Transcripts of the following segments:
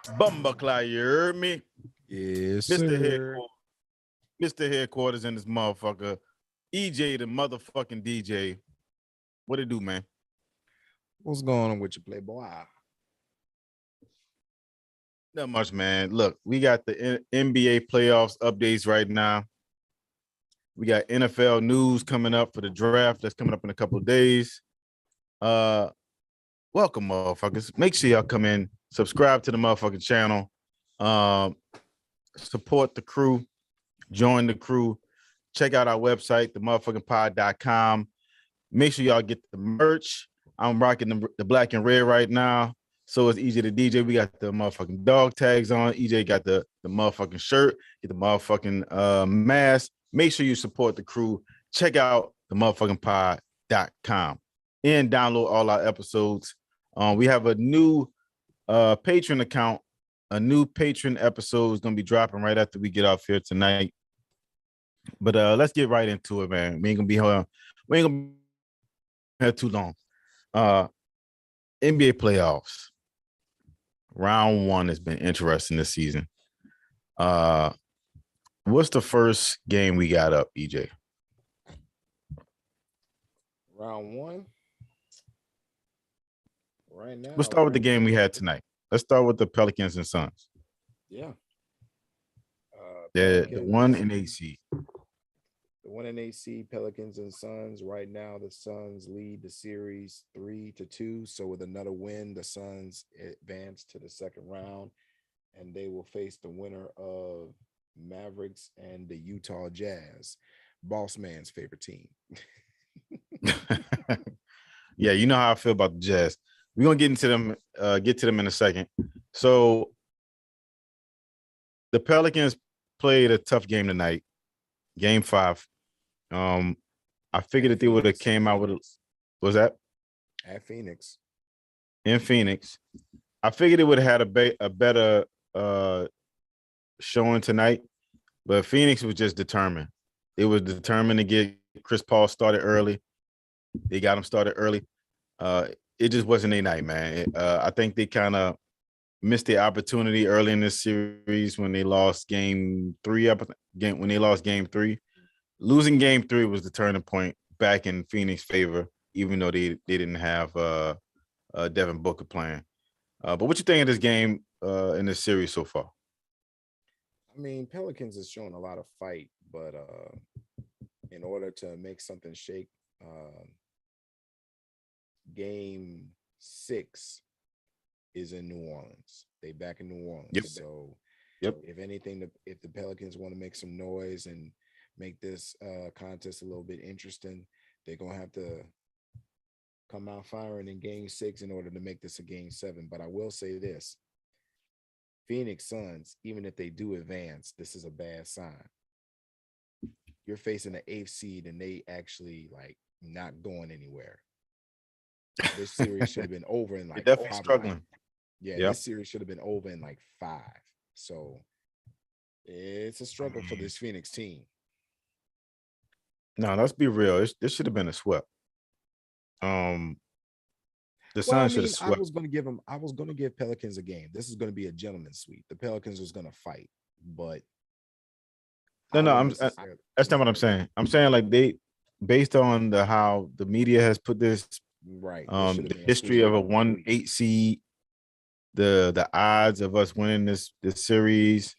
Bumblecly, you heard me? Yes, Mr. sir. Headquarters. Mr. Headquarters in this motherfucker. EJ, the motherfucking DJ. What it do, man? What's going on with your playboy? Not much, man. Look, we got the NBA playoffs updates right now. We got NFL news coming up for the draft that's coming up in a couple of days. Welcome, motherfuckers. Make sure y'all come in, subscribe to the motherfucking channel, support the crew, join the crew, check out our website, themotherfuckingpod.com. Make sure y'all get the merch. I'm rocking the black and red right now. So it's easy to DJ. We got the motherfucking dog tags on. EJ got the motherfucking shirt, get the motherfucking mask. Make sure you support the crew. Check out the motherfuckingpod.com and download all our episodes. We have a new Patreon account. A new Patreon episode is gonna be dropping right after we get off here tonight. But let's get right into it, man. We ain't gonna be here too long. NBA playoffs. Round one has been interesting this season. What's the first game we got up, EJ? Round one. Right now. Let's start with the game we had tonight. Let's start with the Pelicans and Suns. Yeah. The 1 and 8 seed. The 1 and 8 seed Pelicans and Suns. Right now, the Suns lead the series 3-2. So with another win, the Suns advance to the second round, and they will face the winner of Mavericks and the Utah Jazz, Boss Man's favorite team. Yeah, you know how I feel about the Jazz. We're gonna get to them in a second. So the Pelicans played a tough game tonight, game 5. I figured that they would have came out with was that at Phoenix? In Phoenix. I figured it would have had a better showing tonight, but Phoenix was just determined. It was determined to get Chris Paul started early. They got him started early. It just wasn't a night, man. I think they kind of missed the opportunity early in this series when they lost game 3. When they lost game 3, losing game 3 was the turning point back in Phoenix' favor, even though they didn't have Devin Booker playing. But what you think of this game in this series so far? I mean, Pelicans is showing a lot of fight, but in order to make something shake, game 6 is in New Orleans. They back in New Orleans. Yep. So yep. If anything, if the Pelicans want to make some noise and make this contest a little bit interesting, they're going to have to come out firing in game 6 in order to make this a game 7. But I will say this, Phoenix Suns, even if they do advance, this is a bad sign. You're facing the 8th seed and they actually like not going anywhere. This series should have been over in like definitely struggling. This series should have been over in like 5. So it's a struggle for this Phoenix team. No, let's be real. This should have been a sweep. The Suns should have swept. I was going to give Pelicans a game. This is going to be a gentleman's sweep. The Pelicans was going to fight, but that's not what I'm saying. I'm saying like they, based on how the media has put this, right? The history of a 1-8 seed, the odds of us winning this series,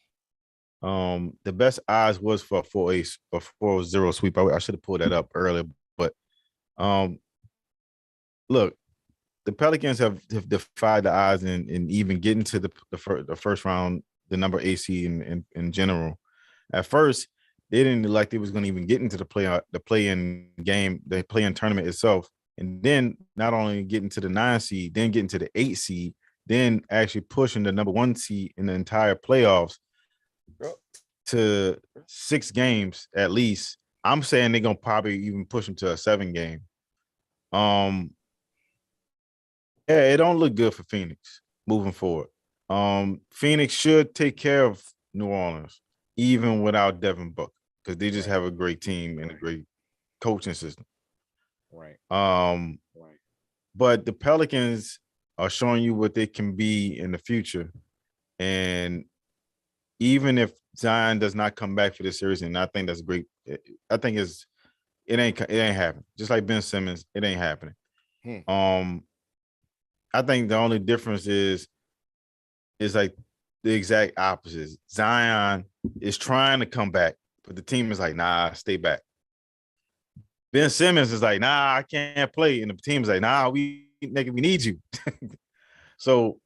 the best odds was for a 4-0 sweep. I should have pulled that up earlier, but look, the Pelicans have defied the odds and even getting to the first round, the number 8 seed in general. At first, they didn't look like they was going to even get into the play-in game, the play-in tournament itself. And then not only getting to the 9 seed, then getting to the 8 seed, then actually pushing the number 1 seed in the entire playoffs to 6 games at least. I'm saying they're going to probably even push them to a 7 game. Yeah, it don't look good for Phoenix moving forward. Phoenix should take care of New Orleans, even without Devin Booker, because they just have a great team and a great coaching system. Right. But the Pelicans are showing you what they can be in the future. And even if Zion does not come back for this series, and I think that's great. I think it ain't happening. Just like Ben Simmons, it ain't happening. I think the only difference is like the exact opposite. Zion is trying to come back, but the team is like, nah, stay back. Ben Simmons is like, nah, I can't play. And the team is like, nah, we need you. So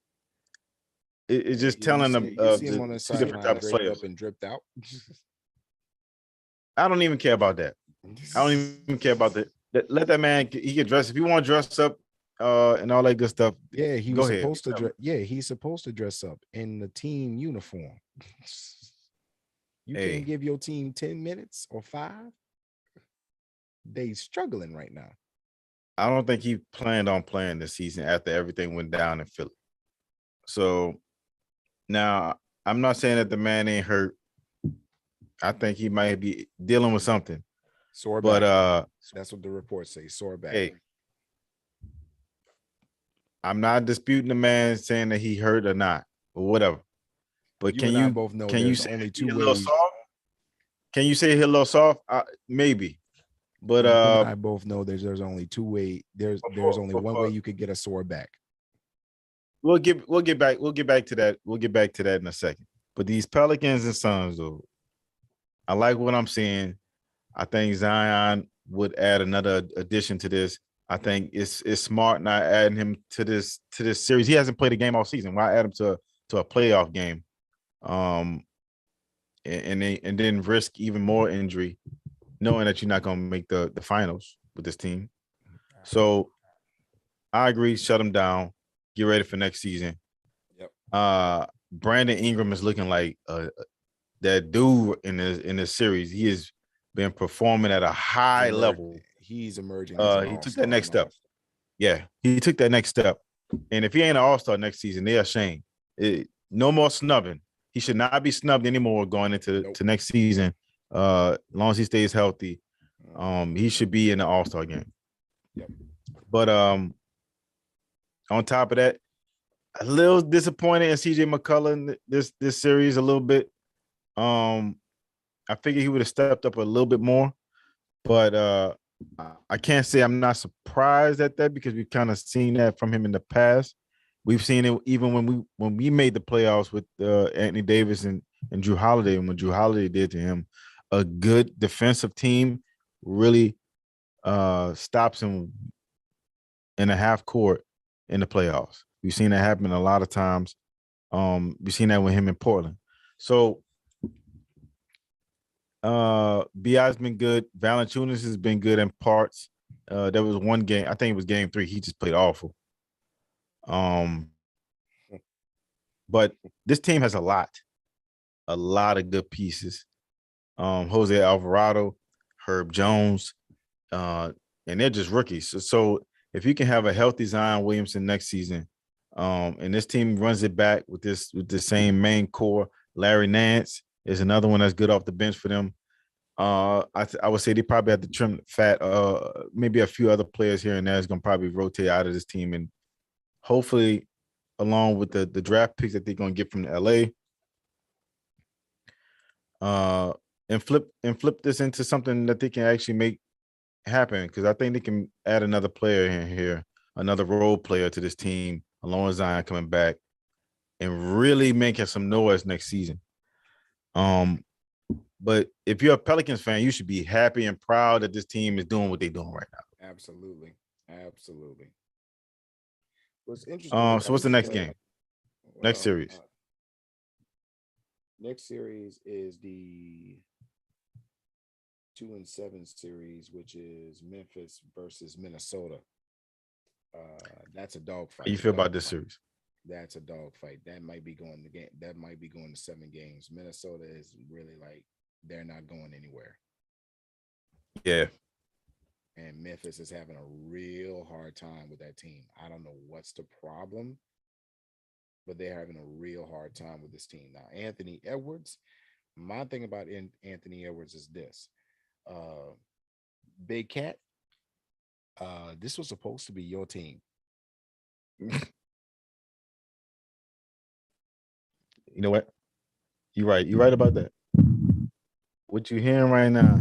it's just telling them you see him on the two different types sideline of draped players. up and dripped out. I don't even care about that. I don't even care about that. Let that man, he can dress. If he want to dress up and all that good stuff, Yeah, he go was ahead. supposed to dress. Yeah, he's supposed to dress up in the team uniform. You Hey. can't give your team 10 minutes or 5. They struggling right now. I don't think he planned on playing this season after everything went down in Philly. So now I'm not saying that the man ain't hurt. I think he might be dealing with something. Sore back. But that's what the reports say. Sore back. Hey, I'm not disputing the man saying that he hurt or not, or whatever. But you and I both know there's only 2 ways. Can you say he's a little soft? Maybe. But you and I both know there's only 2 ways. There's only one way you could get a sore back. We'll get back to that. We'll get back to that in a second. But these Pelicans and Suns, though, I like what I'm seeing. I think Zion would add another addition to this. I think it's smart not adding him to this series. He hasn't played a game all season. Why add him to a playoff game? And then risk even more injury, knowing that you're not going to make the finals with this team. So I agree. Shut him down. Get ready for next season. Yep. Brandon Ingram is looking like that dude in this series. He has been performing at a high level. He's emerging. He took that next step. Yeah, he took that next step. And if he ain't an all-star next season, they're ashamed. No more snubbing. He should not be snubbed anymore going into to next season. As long as he stays healthy, he should be in the all-star game. Yep. But on top of that, a little disappointed in CJ McCollum this series a little bit. I figured he would have stepped up a little bit more, but I can't say I'm not surprised at that because we've kind of seen that from him in the past. We've seen it even when we made the playoffs with Anthony Davis and Drew Holiday, and what Drew Holiday did to him. A good defensive team really stops him in a half court in the playoffs. We've seen that happen a lot of times. We've seen that with him in Portland. So BI's been good. Valanciunas has been good in parts. There was one game, I think it was game 3. He just played awful. But this team has a lot of good pieces. Jose Alvarado, Herb Jones, and they're just rookies. So if you can have a healthy Zion Williamson next season, and this team runs it back with the same main core, Larry Nance is another one that's good off the bench for them. I would say they probably have to trim fat. Maybe a few other players here and there is going to probably rotate out of this team, and hopefully, along with the draft picks that they're going to get from LA, and flip this into something that they can actually make happen. Because I think they can add another player in here, another role player to this team, along with Zion coming back, and really making some noise next season. But if you're a Pelicans fan, you should be happy and proud that this team is doing what they're doing right now. Absolutely. What's interesting. So what's the next game? Next series? Next series is the 2-7 series, which is Memphis versus Minnesota. That's a dogfight. How you feel about this series? That's a dogfight. That might be going to game. That might be going to 7 games. Minnesota is really like they're not going anywhere. Yeah. And Memphis is having a real hard time with that team. I don't know what's the problem, but they're having a real hard time with this team. Now, Anthony Edwards, my thing about Anthony Edwards is this. Big Cat, this was supposed to be your team. You know what? You're right. You're right about that. What you're hearing right now,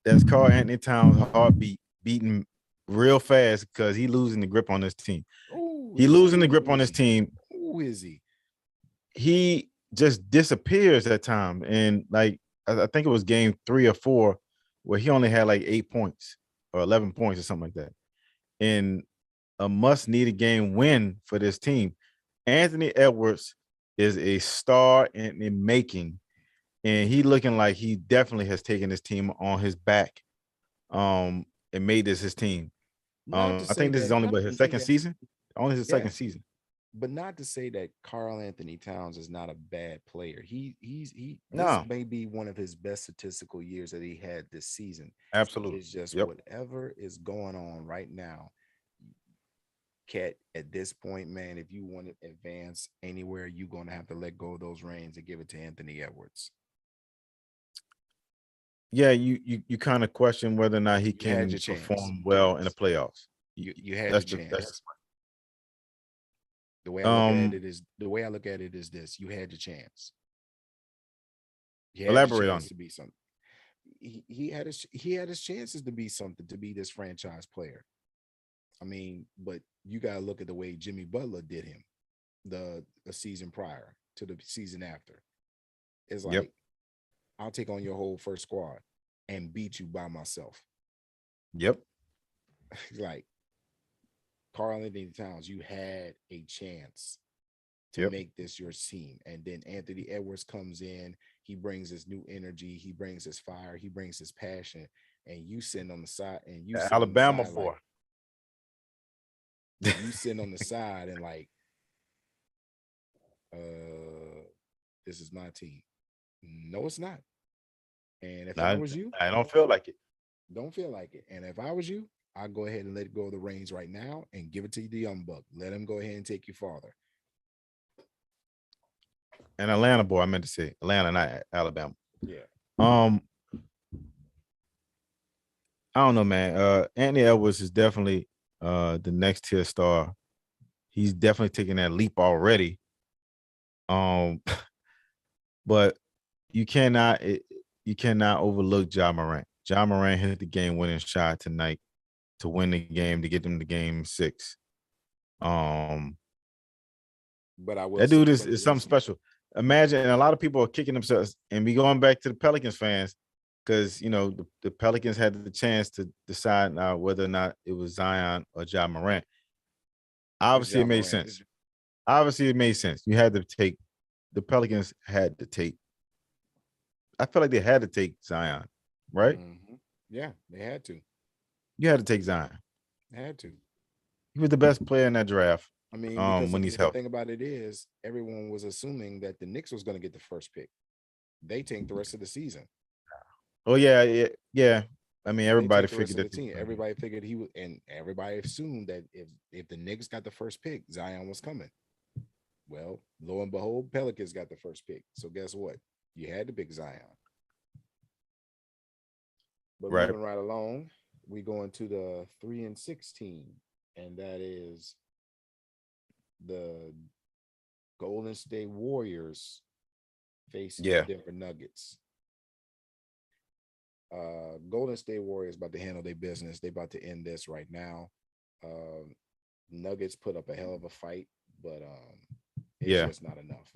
that's Karl Anthony Towns' heartbeat beating real fast because he losing the grip on this team. Oh, He losing the grip on his team. Who is he? He just disappears at time. And like I think it was game 3 or 4 where he only had like 8 points or 11 points or something like that. And a must-needed game win for this team. Anthony Edwards is a star in the making, and he looking like he definitely has taken his team on his back, and made this his team. I think this is only his second season. Only his second season. But not to say that Karl Anthony Towns is not a bad player. This may be one of his best statistical years that he had this season. Absolutely. It's just whatever is going on right now. Cat, at this point, man, if you want to advance anywhere, you're going to have to let go of those reins and give it to Anthony Edwards. Yeah, you kind of question whether or not he can perform well in the playoffs. You had a chance. The way I look at it is this: you had your chance. You had Elaborate chance on to be something. He had his chances to be something, to be this franchise player. I mean, but you gotta look at the way Jimmy Butler did him the season prior to the season after. It's like, I'll take on your whole first squad and beat you by myself. Yep. Like, Karl Anthony Towns, you had a chance to make this your team. And then Anthony Edwards comes in, he brings his new energy, he brings his fire, he brings his passion, and you sitting on the side and you Alabama boy. You sitting on the side and like, this is my team. No, it's not. And if I was you, I don't feel like it. Don't feel like it. And if I was you, I'd go ahead and let go of the reins right now and give it to the young buck. Let him go ahead and take you farther. An Atlanta boy, I meant to say Atlanta, not Alabama. Yeah. I don't know, man. Anthony Edwards is definitely the next tier star. He's definitely taking that leap already. But you cannot overlook Ja Morant. Ja Morant hit the game-winning shot tonight to win the game, to get them to game 6. But I will that dude is something special. Imagine, and a lot of people are kicking themselves, and we going back to the Pelicans fans because the Pelicans had the chance to decide whether or not it was Zion or Ja Morant. Obviously, it made sense. You had to take the Pelicans had to take. I feel like they had to take Zion, right? Mm-hmm. Yeah, they had to. You had to take Zion. They had to. He was the best player in that draft. I mean, because when he's healthy. The thing about it is, everyone was assuming that the Knicks was going to get the first pick. They tanked the rest of the season. Oh yeah. I mean, everybody figured that. Everybody figured he would, and everybody assumed that if the Knicks got the first pick, Zion was coming. Well, lo and behold, Pelicans got the first pick. So guess what? You had to pick Zion. But moving right along, we go into the 3-16, and that is the Golden State Warriors facing the Denver Nuggets. Golden State Warriors about to handle their business. They about to end this right now. Nuggets put up a hell of a fight, but it's just not enough.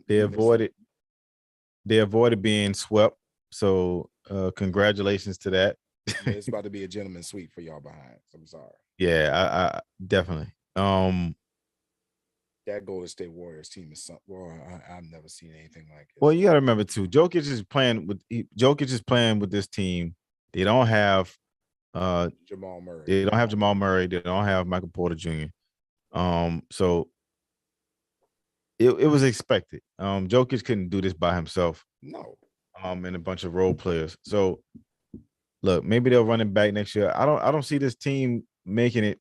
They avoided being swept. So congratulations to that. It's about to be a gentleman's sweep for y'all behind. I'm sorry. Yeah, I definitely. That Golden State Warriors team is something. Well, I've never seen anything like it. Well, you got to remember too, Jokic is playing with this team. They don't have Jamal Murray. They don't have Jamal Murray. They don't have Michael Porter Jr. So it was expected. Jokic couldn't do this by himself. No. And a bunch of role players. So look, maybe they'll run it back next year. I don't see this team making it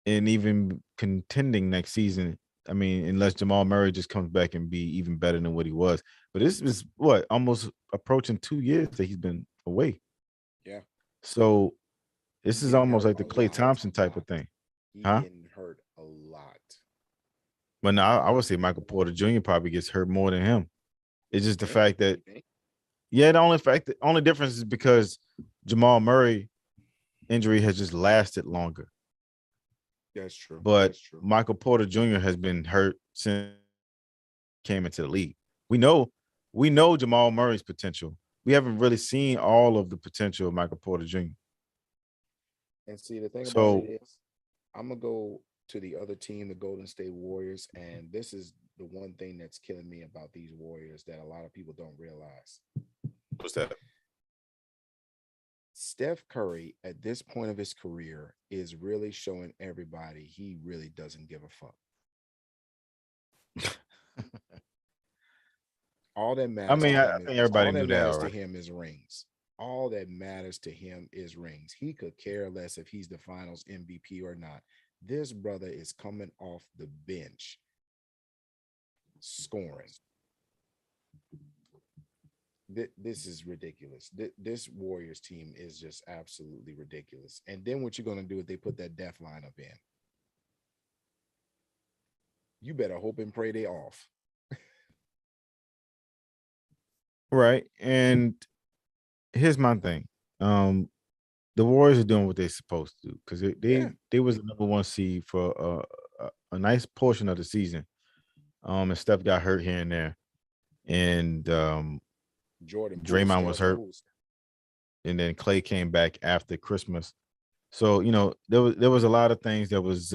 and even contending next season. I mean, unless Jamal Murray just comes back and be even better than what he was. But this is almost approaching 2 years that he's been away. Yeah. So this is almost like the Klay Thompson type of thing. He getting hurt a lot. But no, I would say Michael Porter Jr. probably gets hurt more than him. It's just the fact that, yeah, the only difference is because Jamal Murray injury has just lasted longer. That's true. But That's true. Michael Porter Jr. has been hurt since he came into the league. We know Jamal Murray's potential. We haven't really seen all of the potential of Michael Porter Jr. And see, the thing about it So is, I'm gonna go to the other team, the Golden State Warriors, and this is the one thing that's killing me about these Warriors that a lot of people don't realize. what's that? Steph Curry, at this point of his career, is really showing everybody he really doesn't give a fuck. All that I matters mean, to I him think is everybody all knew that that matters to already. him is rings. All that matters to him is rings. He could care less if he's the finals MVP or not. This brother is coming off the bench scoring. This is ridiculous. This Warriors team is just absolutely ridiculous. And then what you're going to do if they put that death lineup in? You better hope and pray they off. Right. And here's my thing. The Warriors are doing what they're supposed to do because Yeah. they was the number one seed for a nice portion of the season. And Steph got hurt here and there. And Jordan Poole Draymond was stayed hurt. cool. And then Clay came back after Christmas. So, there was a lot of things that was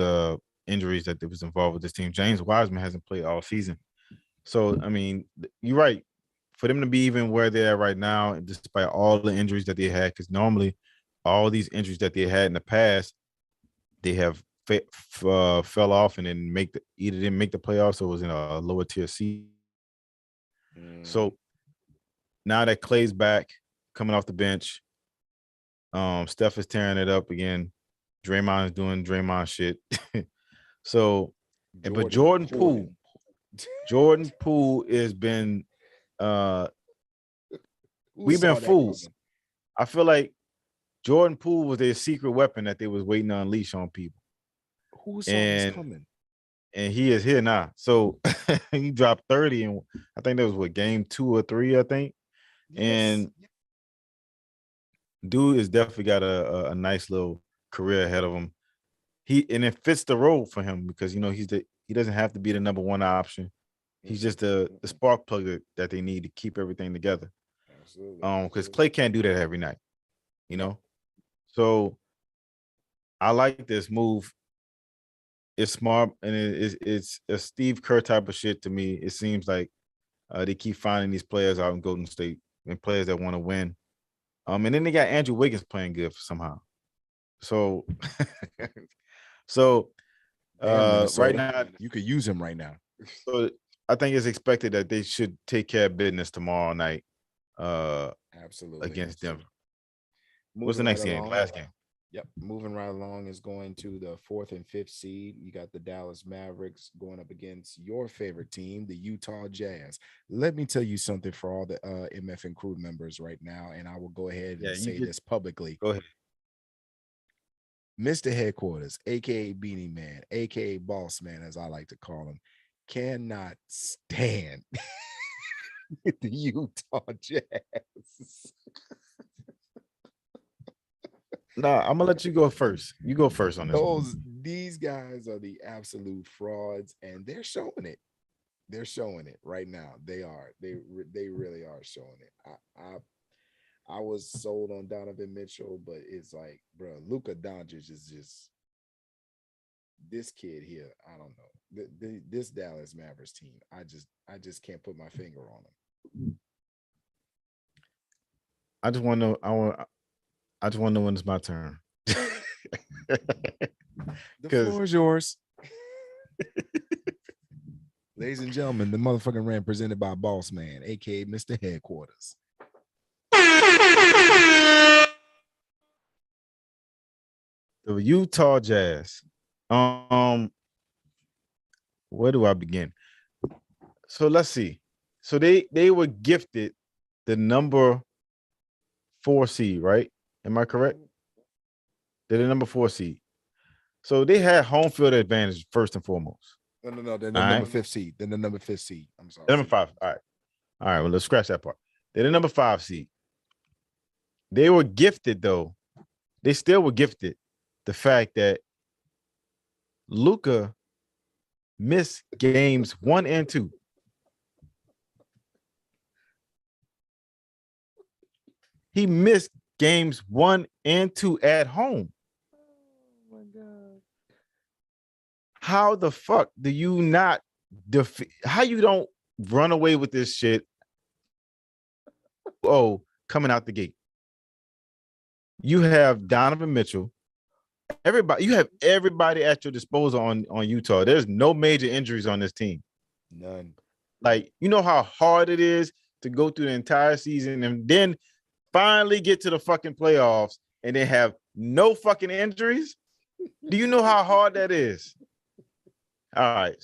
injuries that was involved with this team. James Wiseman hasn't played all season. So, I mean, you're right. For them to be even where they're at right now, despite all the injuries that they had, because normally all these injuries that they had in the past, they have fell off and then either didn't make the playoffs or was in a lower tier seed. So now that Clay's back, coming off the bench, Steph is tearing it up again. Draymond is doing Draymond shit. So, but Jordan Poole has been we've been fooled. I feel like Jordan Poole was their secret weapon that they was waiting to unleash on people. Who saw this coming? And he is here now. So he dropped 30, and I think that was what, game 2 or 3, I think. Yes. And dude has definitely got a nice little career ahead of him. And it fits the role for him because he doesn't have to be the number one option. He's just the spark plug that they need to keep everything together. Absolutely. Because Clay can't do that every night, So I like this move. It's smart, and it's a Steve Kerr type of shit to me. It seems like they keep finding these players out in Golden State and players that want to win. And then they got Andrew Wiggins playing good somehow. So, right now you could use him right now. So I think it's expected that they should take care of business tomorrow night. Absolutely, against Denver. What's the next game? Last game. Yep, moving right along is going to the 4th and 5th seed. You got the Dallas Mavericks going up against your favorite team, the Utah Jazz. Let me tell you something for all the Mf'N crew members right now, and I will go ahead and say this publicly. Go ahead. Mr. Headquarters, aka Beanie Man, aka Boss Man, as I like to call him, cannot stand the Utah Jazz. No, I'm gonna let you go first. You go first on this. These guys are the absolute frauds, and they're showing it. They're showing it right now. They are. They really are showing it. I was sold on Donovan Mitchell, but it's like, bro, Luka Doncic is just this kid here. I don't know. This Dallas Mavericks team. I just can't put my finger on them. I just want to know. I just want to know when it's my turn. The floor is yours. Ladies and gentlemen, the motherfucking rant presented by Boss Man, aka Mr. Headquarters. The Utah Jazz. Where do I begin? So let's see. So they were gifted the number 4 seed, right? Am I correct? They're the number 4 seed. So they had home field advantage first and foremost. No. They're the All number right. 5th seed. They're the number 5th seed. I'm sorry. Number 5. All right. All right. Well, let's scratch that part. They're the number 5 seed. They were gifted, though. They still were gifted the fact that Luka missed games 1 and 2. He missed games 1 and 2 at home. Oh my God. How the fuck do you not how you don't run away with this shit? Oh, coming out the gate. You have Donovan Mitchell. You have everybody at your disposal on Utah. There's no major injuries on this team. None. Like, you know how hard it is to go through the entire season and then finally get to the fucking playoffs and then have no fucking injuries? Do you know how hard that is? All right.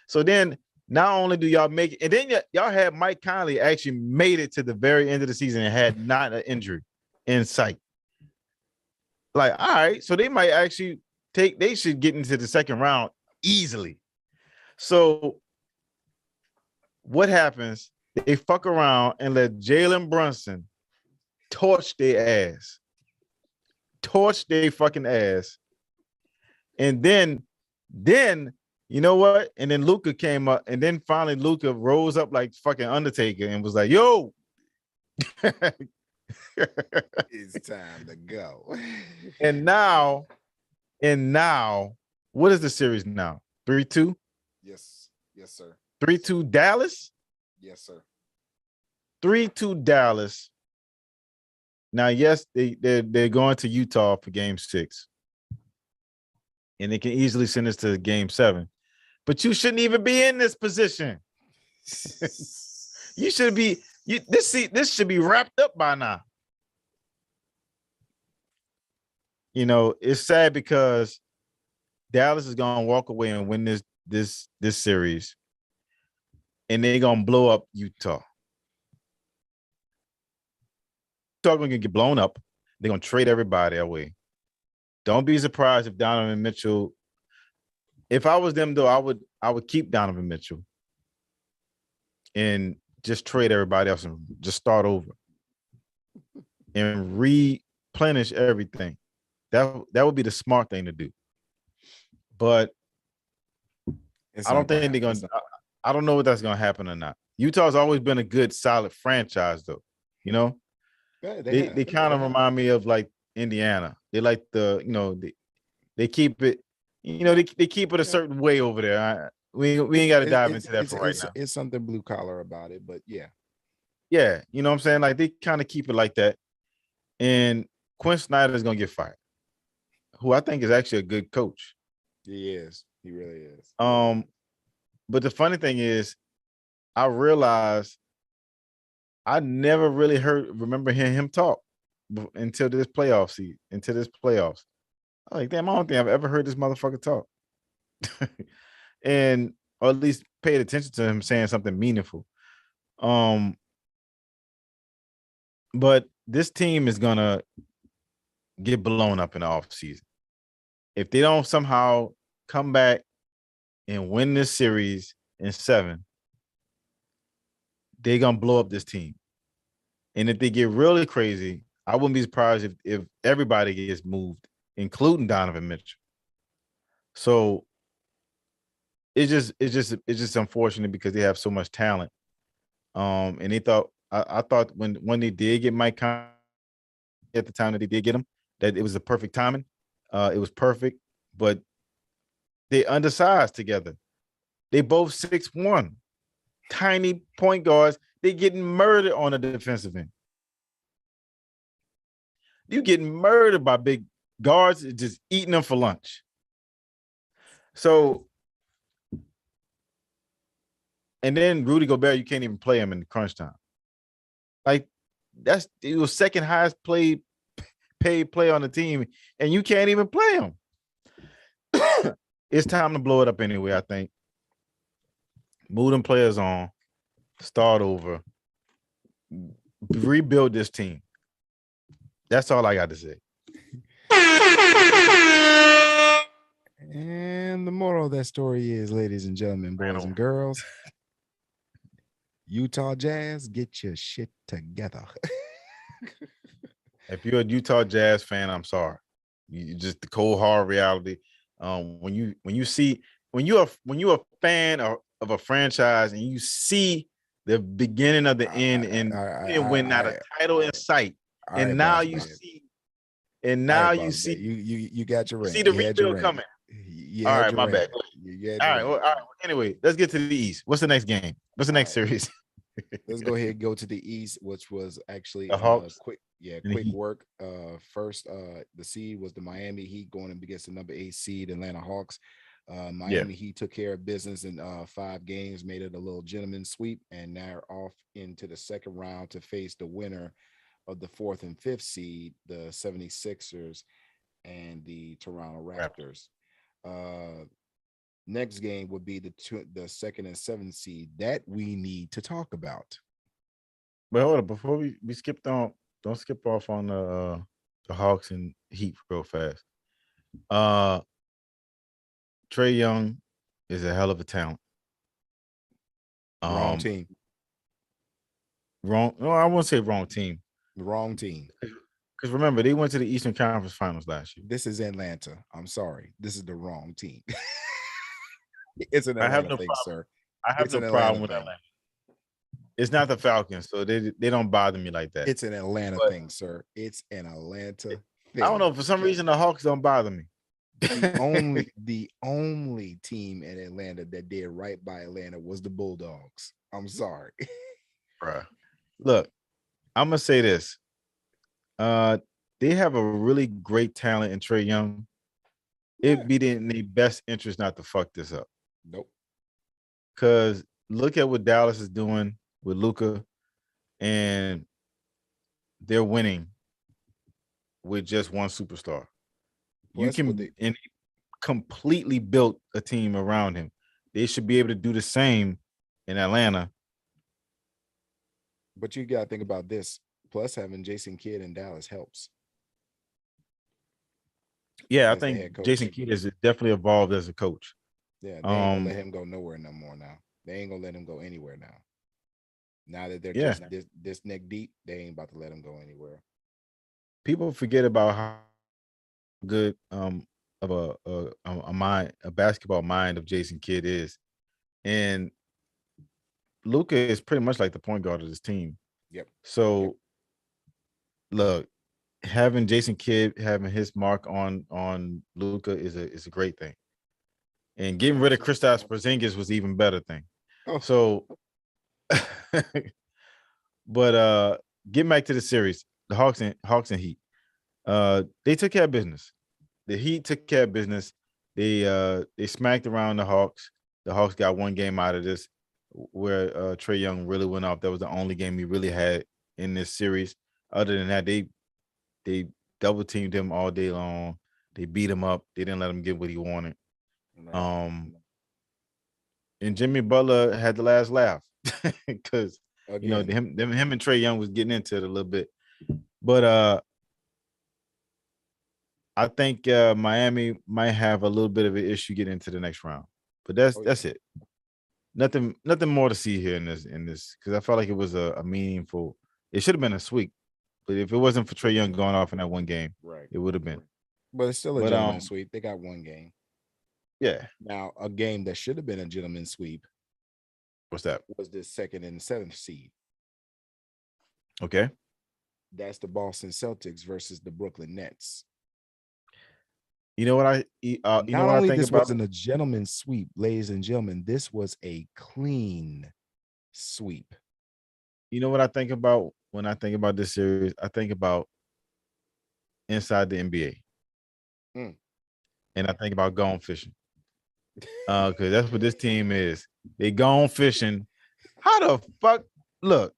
So then not only do y'all make it, and then y'all had Mike Conley actually made it to the very end of the season and had not an injury in sight. Like, all right, so they might actually they should get into the second round easily. So what happens? They fuck around and let Jalen Brunson torch their ass. Torch their fucking ass. And then you know what? And then Luka came up, and then finally Luka rose up like fucking Undertaker and was like, yo. It's time to go. And now, what is the series now? 3-2? Yes, sir. 3-2 Dallas? Yes, sir. 3-2 Dallas. Now, yes, they're going to Utah for game 6. And they can easily send us to game 7. But you shouldn't even be in this position. You should be, this should be wrapped up by now. You know, it's sad because Dallas is gonna walk away and win this series, and they're gonna blow up Utah. Utah gonna get blown up. They're gonna trade everybody away. Don't be surprised if Donovan Mitchell. If I was them, though, I would keep Donovan Mitchell and just trade everybody else and just start over and replenish everything. That would be the smart thing to do. But I don't think they're gonna. I don't know if that's gonna happen or not. Utah's always been a good, solid franchise, though. You know, Yeah, they kind of remind me of like Indiana. They like they keep it. You know, they keep it a certain way over there. We ain't got to dive into that for right now. It's something blue collar about it, but yeah. Yeah, you know what I'm saying? Like, they kind of keep it like that. And Quinn Snyder is gonna get fired, who I think is actually a good coach. He is. He really is. But the funny thing is, I realized I never really remember hearing him talk until this playoffs. I'm like, damn, I don't think I've ever heard this motherfucker talk. And or at least paid attention to him saying something meaningful. But this team is gonna get blown up in the offseason. If they don't somehow come back and win this series in 7, they're gonna blow up this team. And if they get really crazy, I wouldn't be surprised if everybody gets moved, including Donovan Mitchell. So it's just unfortunate because they have so much talent. And they thought I thought when they did get Mike Conley at the time that they did get him, that it was the perfect timing. It was perfect, but they undersized together. They both 6'1", tiny point guards. They getting murdered on the defensive end. You getting murdered by big guards, just eating them for lunch. So, and then Rudy Gobert, you can't even play him in crunch time. Like, it was second highest paid player on the team, and you can't even play him. It's time to blow it up anyway, I think. Move them players on, start over, rebuild this team. That's all I got to say. And the moral of that story is, ladies and gentlemen, boys and girls, Utah Jazz, get your shit together. If you're a Utah Jazz fan, I'm sorry. You just the cold hard reality. When you're a fan of a franchise and you see the beginning of the end and you didn't win not a title in sight, and now you see, you got your you ring. see the You had your rebuild ring. coming. You All had right, your my ring. bad. You had All your right, ring. well, all right. Anyway, let's get to the East. What's the next game? What's the next series? Let's go ahead and go to the East, which was actually The Hawks quick and the quick Heat. work. First, the seed was the Miami Heat going up against the number 8 seed Atlanta Hawks. Miami Heat took care of business in 5 games, made it a little gentleman sweep, and now are off into the second round to face the winner of the 4th and 5th seed, the 76ers and the Toronto Raptors. Next game would be the 2nd and 7th seed that we need to talk about. But hold on, before we skipped on, don't skip off on the Hawks and Heat real fast. Trae Young is a hell of a talent. Wrong team. Wrong. No, I won't say wrong team. The wrong team. Because remember, they went to the Eastern Conference Finals last year. This is Atlanta. I'm sorry. This is the wrong team. It's an Atlanta thing, sir. I have no problem with Atlanta. It's not the Falcons, so they don't bother me like that. It's an Atlanta thing, sir. It's an Atlanta thing. I don't know. For some reason, the Hawks don't bother me. The only team in Atlanta that did right by Atlanta was the Bulldogs. I'm sorry. Bruh. Look, I'm gonna say this. They have a really great talent in Trae Young. It'd be in their best interest not to fuck this up. Nope. Because look at what Dallas is doing with Luka, and they're winning with just one superstar. Plus, and completely built a team around him. They should be able to do the same in Atlanta. But you got to think about this. Plus, having Jason Kidd in Dallas helps. Yeah, I think Jason Kidd has definitely evolved as a coach. Yeah, they ain't gonna let him go nowhere no more now. They ain't gonna let him go anywhere now. Now that they're just this neck deep, they ain't about to let him go anywhere. People forget about how good of a basketball mind of Jason Kidd is, and Luka is pretty much like the point guard of this team. Yep. So, look, having Jason Kidd having his mark on Luka is a great thing, and getting rid of Kristaps Porzingis was even better thing. So, but getting back to the series, the Hawks and Heat, they took care of business. The Heat took care of business. They smacked around the Hawks. The Hawks got one game out of this where Trae Young really went off. That was the only game he really had in this series. Other than that, they double teamed him all day long. They beat him up. They didn't let him get what he wanted. And Jimmy Butler had the last laugh because him and Trae Young was getting into it a little bit. But I think Miami might have a little bit of an issue getting into the next round. But that's it. Nothing more to see here in this because I felt like it was a meaningful. It should have been a sweep, but if it wasn't for Trae Young going off in that one game, it would have been. But it's still a gentleman's sweep. They got one game. Yeah. Now a game that should have been a gentleman's sweep. What's that? Was the 2nd and 7th seed. Okay. That's the Boston Celtics versus the Brooklyn Nets. You know what I think this about? Wasn't a gentleman's sweep, ladies and gentlemen. This was a clean sweep. You know what I think about when I think about this series? I think about inside the NBA. And I think about going fishing. Because that's what this team is. They gone fishing. How the fuck? Look,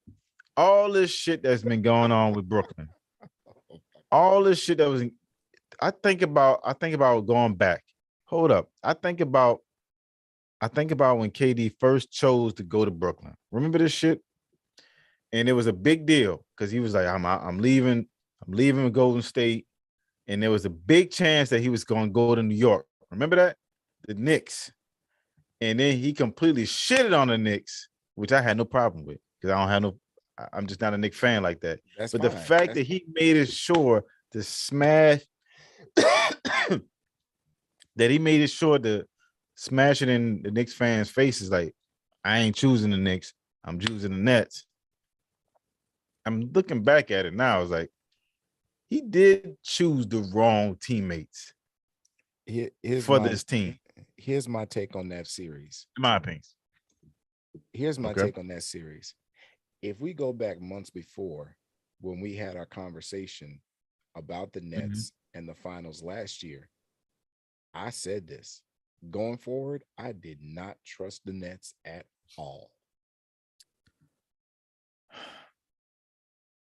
all this shit that's been going on with Brooklyn. All this shit that was I think about going back. Hold up. I think about when KD first chose to go to Brooklyn. Remember this shit? And it was a big deal because he was like, I'm leaving Golden State. And there was a big chance that he was going to go to New York, Remember that? The Knicks. And then he completely shitted on the Knicks, which I had no problem with because I'm just not a Knicks fan like that. That's but fine. The fact that he made it sure to smash that he made it sure to smash it in the Knicks fans' faces, like, I ain't choosing the Knicks, I'm choosing the Nets. I'm looking back at it now. I was like, he did choose the wrong teammates for this team. Here's my take on that series. In my opinion. Here's my take on that series. If we go back months before when we had our conversation about the Nets and the finals last year, I said this. Going forward, I did not trust the Nets at all.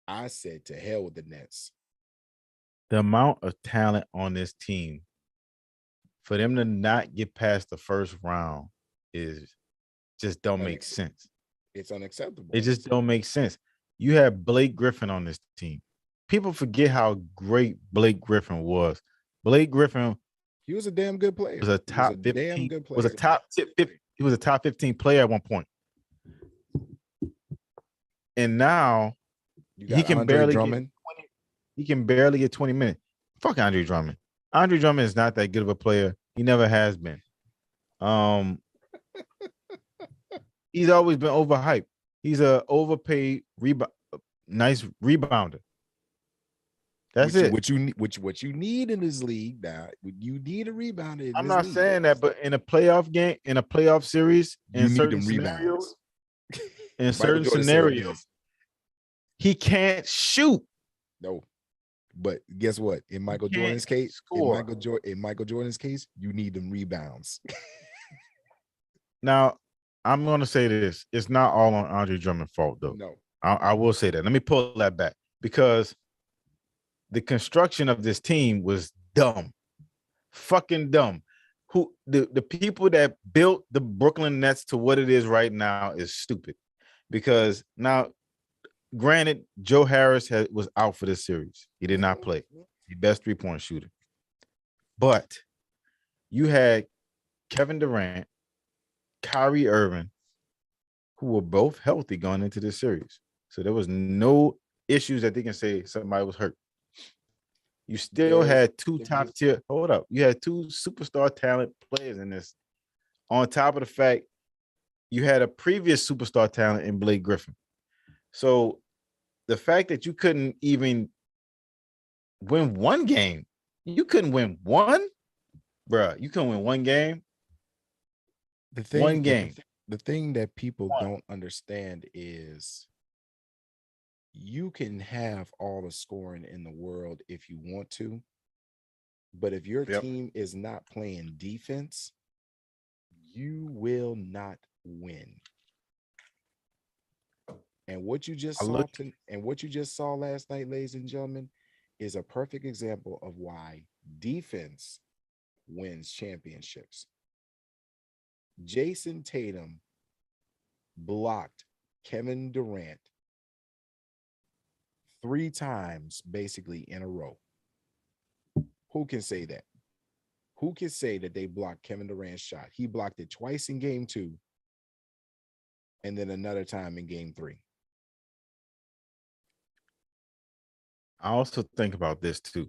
I said to hell with the Nets. The amount of talent on this team, for them to not get past the first round is just don't make sense. It's unacceptable. It just don't make sense. You have Blake Griffin on this team. People forget how great Blake Griffin was. Blake Griffin, he was a damn good player. Was a top 15. Was a top 50. He was a top 15 player at one point. And now he can barely get 20, he can barely get 20 minutes. Fuck Andre Drummond. Andre Drummond is not that good of a player. He never has been. He's always been overhyped. He's a overpaid nice rebounder. That's it. What you need in this league now. You need a rebounder. I'm not saying that, but in a playoff game, in a playoff series, in certain scenarios, he can't shoot. No. But guess what? In Michael Jordan's case, you need them rebounds. Now, I'm going to say this. It's not all on Andre Drummond's fault, though. No. I will say that. Let me pull that back because the construction of this team was dumb. Fucking dumb. The people that built the Brooklyn Nets to what it is right now is stupid. Because now, granted, Joe Harris was out for this series. He did not play. The best three-point shooter. But you had Kevin Durant, Kyrie Irving, who were both healthy going into this series. So there was no issues that they can say somebody was hurt. You still had two top tier. Hold up. You had two superstar talent players in this. On top of the fact, you had a previous superstar talent in Blake Griffin. So the fact that you couldn't even win one game, you couldn't win one, bruh. You couldn't win one game. The thing that people don't understand is you can have all the scoring in the world if you want to, but if your team is not playing defense, you will not win. And what you just saw last night, ladies and gentlemen, is a perfect example of why defense wins championships. Jason Tatum blocked Kevin Durant 3 times basically in a row. Who can say that? Who can say that they blocked Kevin Durant's shot? He blocked it twice in game 2 and then another time in game 3. I also think about this too.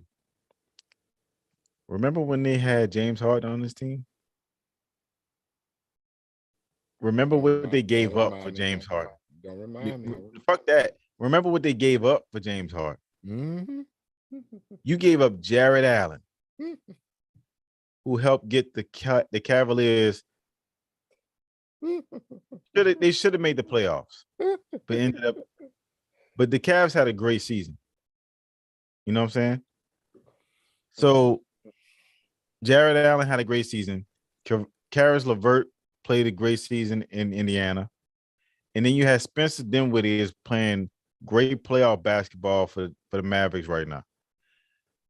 Remember when they had James Harden on this team? Remember what they gave up for James Harden? Don't remind me. Fuck that. Remember what they gave up for James Harden? Mm-hmm. You gave up Jared Allen, who helped get the Cavaliers. They should have made the playoffs, but ended up. But the Cavs had a great season. You know what I'm saying? So Jared Allen had a great season. Karis LeVert played a great season in Indiana. And then you had Spencer Dinwiddie is playing great playoff basketball for the Mavericks right now.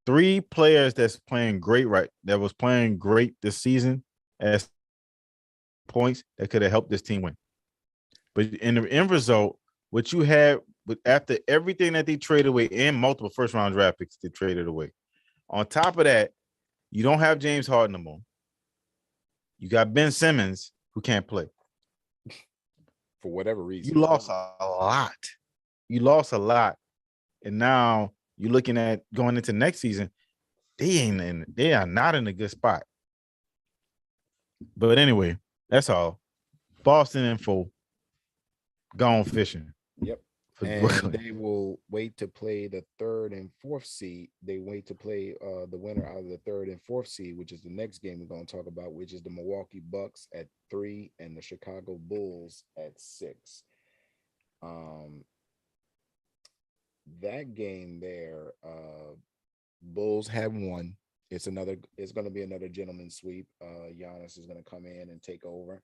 3 players that was playing great this season as points that could have helped this team win. But in the end result, what you had after everything that they traded away and multiple first-round draft picks they traded away, on top of that, you don't have James Harden no more. You got Ben Simmons who can't play. For whatever reason. You lost a lot. You lost a lot. And now you're looking at going into next season. They are not in a good spot. But anyway, that's all. Boston info. Gone fishing. Yep. For And Brooklyn. they will wait to play the 3rd and 4th seed. They wait to play the winner out of the 3rd and 4th seed, which is the next game we're going to talk about, which is the Milwaukee Bucks at 3 and the Chicago Bulls at 6. That game there, Bulls have won. It's going to be another gentleman's sweep. Giannis is going to come in and take over.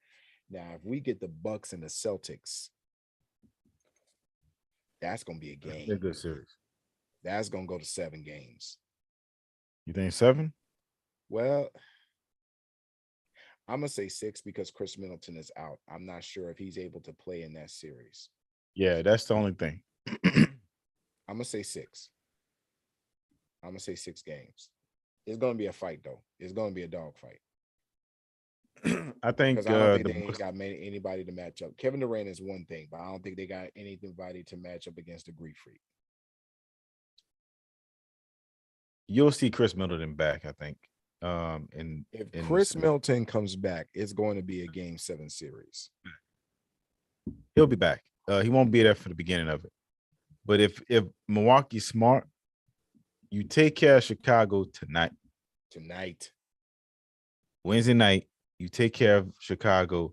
Now, if we get the Bucks and the Celtics, that's going to be a game. A good series. That's going to go to 7 games. You think 7? Well, I'm going to say 6 because Chris Middleton is out. I'm not sure if he's able to play in that series. Yeah, that's the only thing. I'm going to say 6. I'm going to say 6 games. It's going to be a fight, though. It's going to be a dog fight. I think because I don't think they ain't got anybody to match up. Kevin Durant is one thing, but I don't think they got anybody to match up against the Greek Freak. You'll see Chris Middleton back, I think. If Chris Middleton comes back, it's going to be a Game 7 series. He'll be back. He won't be there for the beginning of it. But if Milwaukee's smart, you take care of Chicago tonight. Wednesday night, you take care of Chicago.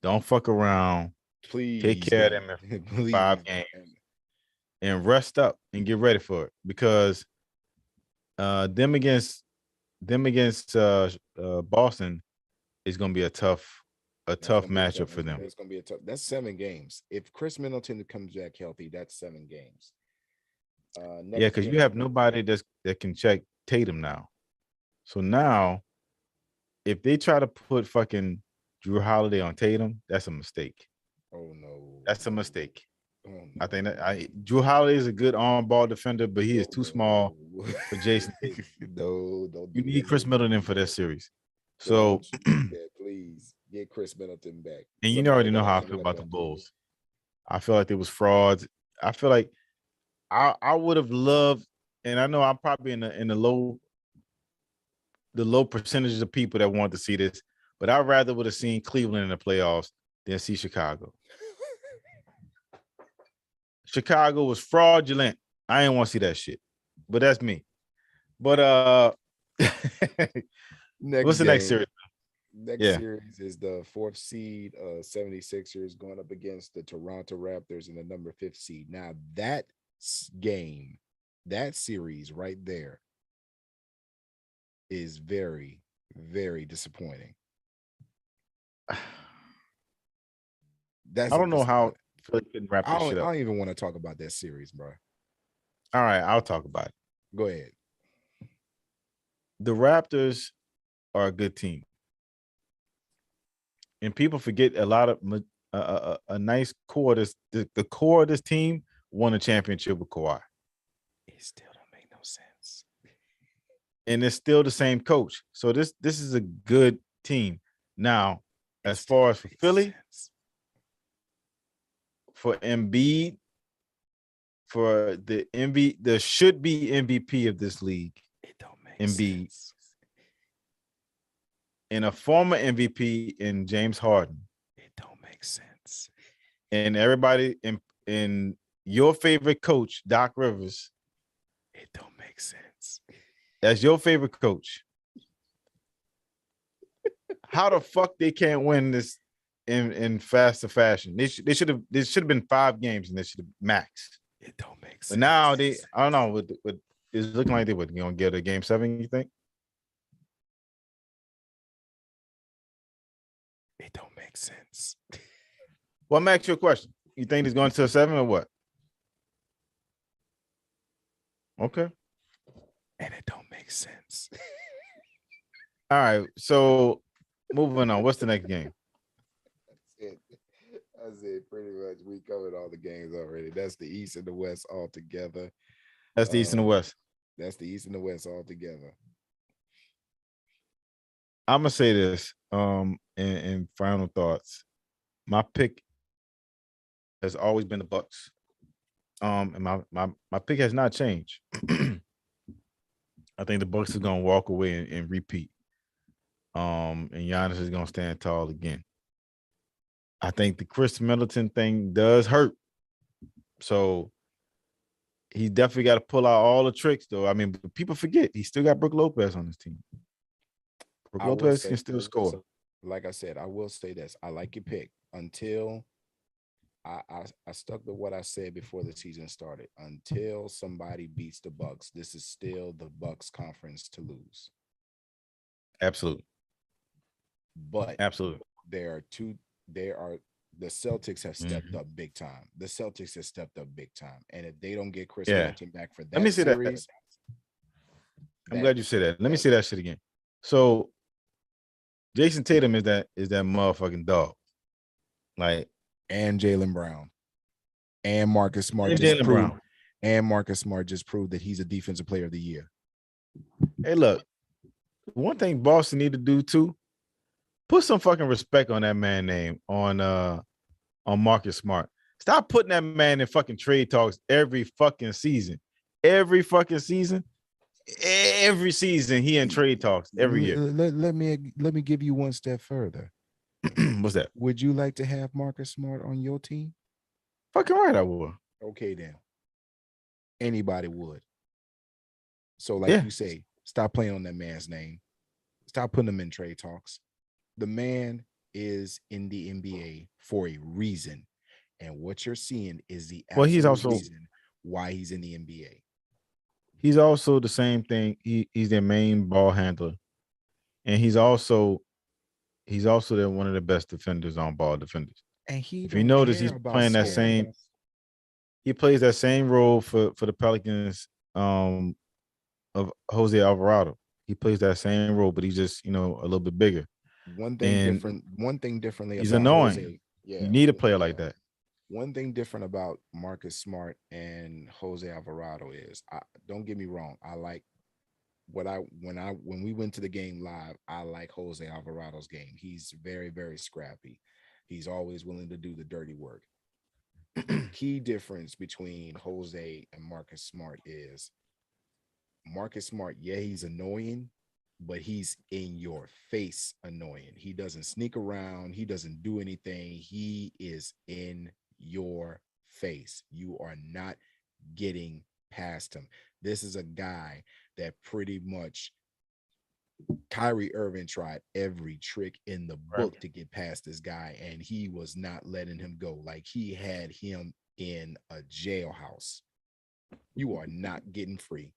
Don't fuck around. Please take care of them in 5 games and rest up and get ready for it, because them against Boston is going to be a tough matchup for them. It's going to be a tough. That's 7 games. If Chris Middleton comes back healthy, that's 7 games. Yeah, because you have nobody that can check Tatum now. So now, if they try to put fucking Drew Holiday on Tatum, that's a mistake. Oh no, that's a mistake. Oh, no. I think Drew Holiday is a good on-ball defender, but he is too small for Jason. Don't you need Chris Middleton for that series. So please get Chris Middleton back. And you already know how I feel about the Bulls. I feel like there was frauds. I feel like I would have loved, and I know I'm probably in the low percentage of people that want to see this, but I rather would have seen Cleveland in the playoffs than see Chicago. Chicago was fraudulent. I didn't want to see that shit, but that's me. But what's the next series? Next series is the 4th seed 76ers going up against the Toronto Raptors in the number 5th seed. Now that game, that series right there is very, very disappointing. I don't know how Philly couldn't wrap this shit up. I don't even want to talk about that series, bro. All right, I'll talk about it. Go ahead. The Raptors are a good team, and people forget a lot of a nice core. The core of this team won a championship with Kawhi. It still don't make no sense. And it's still the same coach. So this is a good team. Now, as far as for Philly, for Embiid, for the should be MVP of this league, it don't make Embiid, sense. And a former MVP in James Harden. It don't make sense. And everybody in your favorite coach, Doc Rivers. It don't make sense. That's your favorite coach. How the fuck they can't win this in faster fashion? They should have been 5 games and they should have maxed. It don't make sense. But now I don't know. With it's looking like they would gonna get a Game 7. You think? It don't make sense. Well, I'm asking you a question. You think it's going to a 7 or what? Okay. And it don't make sense. All right. So moving on. What's the next game? That's it. Pretty much. We covered all the games already. That's the East and the West all together. That's the East and the West. That's the East and the West all together. I'm gonna say this. In final thoughts, my pick has always been the Bucks. And my pick has not changed. I think the Bucks is gonna walk away and repeat. And Giannis is gonna stand tall again. I think the Chris Middleton thing does hurt. So he definitely got to pull out all the tricks, though. I mean, people forget he still got Brook Lopez on his team. Brook Lopez can still score. So, like I said, I will say this. I like your pick until I stuck to what I said before the season started. Until somebody beats the Bucks, this is still the Bucks conference to lose. Absolutely. But absolutely, the Celtics have stepped up big time. The Celtics have stepped up big time. And if they don't get Chris Middleton back for that Let me say series, I'm glad you said that. Let me say that shit again. So Jason Tatum is that motherfucking dog. Like, and Jaylen Brown and Marcus Smart Marcus Smart just proved that he's a defensive player of the year. Hey, look, one thing Boston need to do too, put some fucking respect on that man name on Marcus Smart. Stop putting that man in fucking trade talks every fucking season. Every season he in trade talks every year. Let me give you one step further. What's that? Would you like to have Marcus Smart on your team? Fucking right, I would. Okay, then. Anybody would. So, like you say, stop playing on that man's name. Stop putting him in trade talks. The man is in the NBA for a reason. And what you're seeing is the reason why he's in the NBA. He's also the same thing. He's their main ball handler. And he's also one of the best defenders on ball defenders. And if you notice, he's playing that same. He plays that same role for the Pelicans of Jose Alvarado. He plays that same role, but he's just a little bit bigger. One thing differently. He's annoying. Jose, you need a player like that. One thing different about Marcus Smart and Jose Alvarado is, don't get me wrong, I like when we went to the game live, I like Jose Alvarado's game. He's very, very scrappy. He's always willing to do the dirty work. Key difference between Jose and Marcus Smart is Marcus Smart, he's annoying, but he's in your face annoying. He doesn't sneak around. He doesn't do anything. He is in your face. You are not getting past him. This is a guy that pretty much Kyrie Irving tried every trick in the book to get past this guy, and he was not letting him go. Like, he had him in a jailhouse. You are not getting free.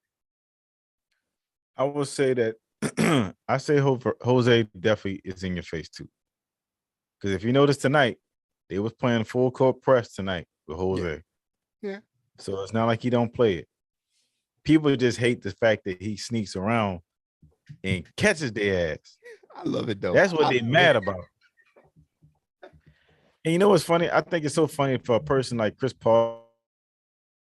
I will say that I say Jose definitely is in your face too. Because if you notice tonight, they was playing full court press tonight with Jose. Yeah. So it's not like he don't play it. People just hate the fact that he sneaks around and catches their ass. I love it though. That's what they're mad about. And you know what's funny? I think it's so funny for a person like Chris Paul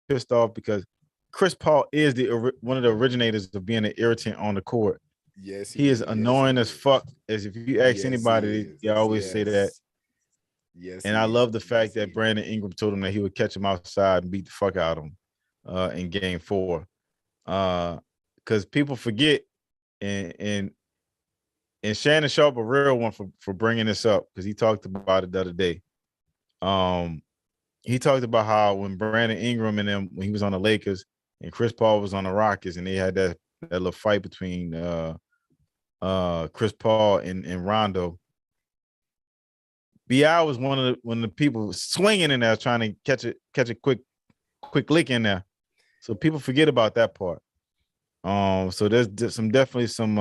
pissed off because Chris Paul is one of the originators of being an irritant on the court. Yes, he is annoying as fuck. As if you ask anybody, they always say that. Yes, and I love the fact that Brandon Ingram told him that he would catch him outside and beat the fuck out of him in Game 4. Because people forget, and Shannon Sharp, a real one for bringing this up, because he talked about it the other day. He talked about how when Brandon Ingram and them, when he was on the Lakers and Chris Paul was on the Rockets, and they had that little fight between Chris Paul and Rondo. B.I. was one of the people swinging in there trying to catch a quick lick in there. So people forget about that part. So there's definitely some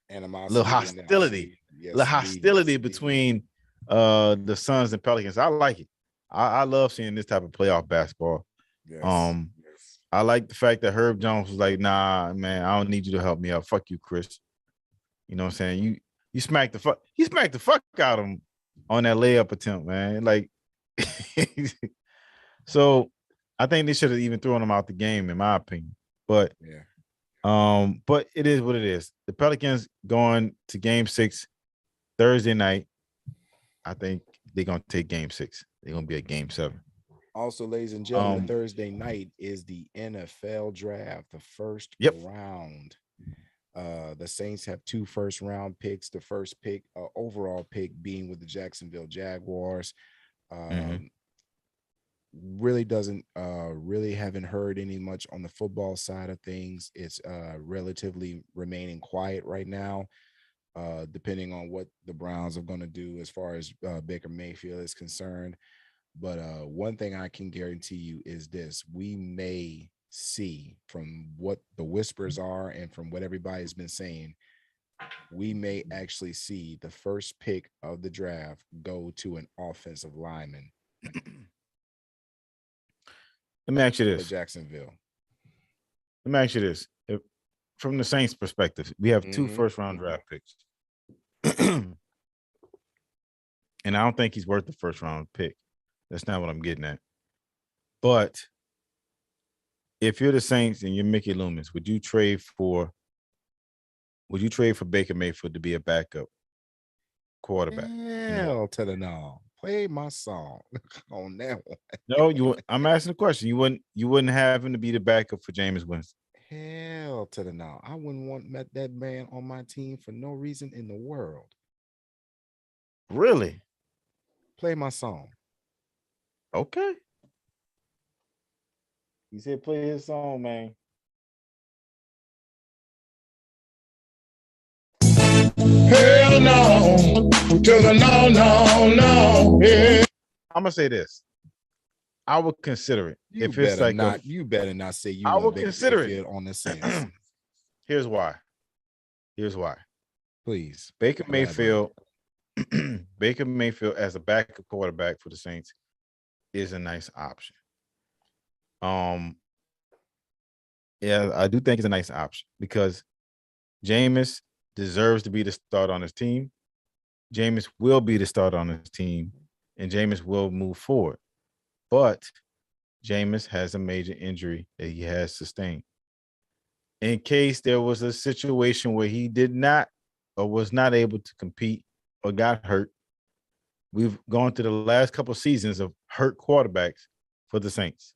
animosity, little hostility between the Suns and Pelicans. I like it. I love seeing this type of playoff basketball. Yes. I like the fact that Herb Jones was like, nah, man, I don't need you to help me out. Fuck you, Chris. You know what I'm saying? You smacked the fuck out of him on that layup attempt, man. Like, so I think they should have even thrown him out the game, in my opinion. But But it is what it is. The Pelicans going to game 6 Thursday night. I think they're gonna take game 6. They're gonna be at game 7. Also, ladies and gentlemen, Thursday night is the NFL draft, the first round. The Saints have 2 first-round picks. The first pick, overall pick, being with the Jacksonville Jaguars. Really doesn't really haven't heard any much on the football side of things. It's relatively remaining quiet right now, depending on what the Browns are going to do as far as Baker Mayfield is concerned. But one thing I can guarantee you is this: we may see, from what the whispers are and from what everybody's been saying, we may actually see the first pick of the draft go to an offensive lineman. Let me ask you this. For Jacksonville. Let me ask you this. From the Saints' perspective, we have 2 first-round draft picks. And I don't think he's worth the first-round pick. That's not what I'm getting at. But if you're the Saints and you're Mickey Loomis, would you trade for Baker Mayfield to be a backup quarterback? Hell to the no. Play my song on that one. No, I'm asking a question. You wouldn't have him to be the backup for Jameis Winston. Hell to the no. I wouldn't want that man on my team for no reason in the world. Really? Play my song. Okay. He said play his song, man. Hell no. To the no. Yeah. I'm gonna say this. I would consider it. You better not say you want Baker Mayfield on the Saints. Here's why. Please. Baker Mayfield as a backup quarterback for the Saints is a nice option. Yeah, I do think it's a nice option because Jameis deserves to be the start on his team. Jameis will be the start on his team, and Jameis will move forward. But Jameis has a major injury that he has sustained. In case there was a situation where he did not or was not able to compete or got hurt, we've gone through the last couple of seasons of hurt quarterbacks for the Saints.